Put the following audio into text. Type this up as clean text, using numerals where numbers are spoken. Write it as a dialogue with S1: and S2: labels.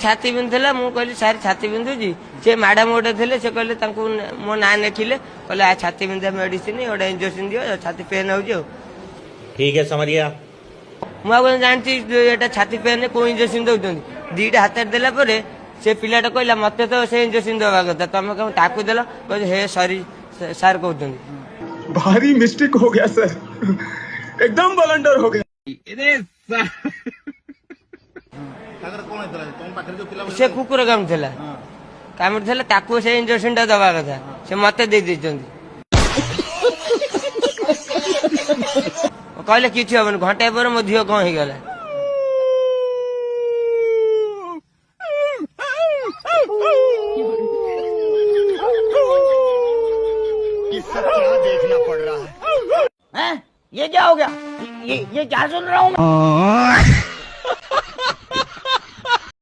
S1: छाती बिंधुला मु कहली सारी छाती बिंधुची से मैडम गोटे थे से कहले मो ना लिखिले कहले आ छाती बिंधा मेडिसिन गोटे इंजेक्शन दियो छाती पेन हो
S2: ठीक है समझ गया।
S1: मुझे जानती एटा छाती पेन को इंजेक्शन दौरान दीटा हाथ देला से पिलाटा कहला मत तो से इंजेक्शन दवा कथा तुम कौन ताकू देल कह हे सॉरी सार कहते
S3: भारी मिस्टेक हो गया सर, एकदम ब्लंडर हो गया।
S1: से कुकुर कामुला कामुला ताकू से इंजेक्शन टा दवा कथा से मत दे कहले कि हम घंटे पर मो झील कौन होगला
S4: देखना पड़ रहा है। ये क्या हो गया? ये क्या सुन रहा हूँ मैं?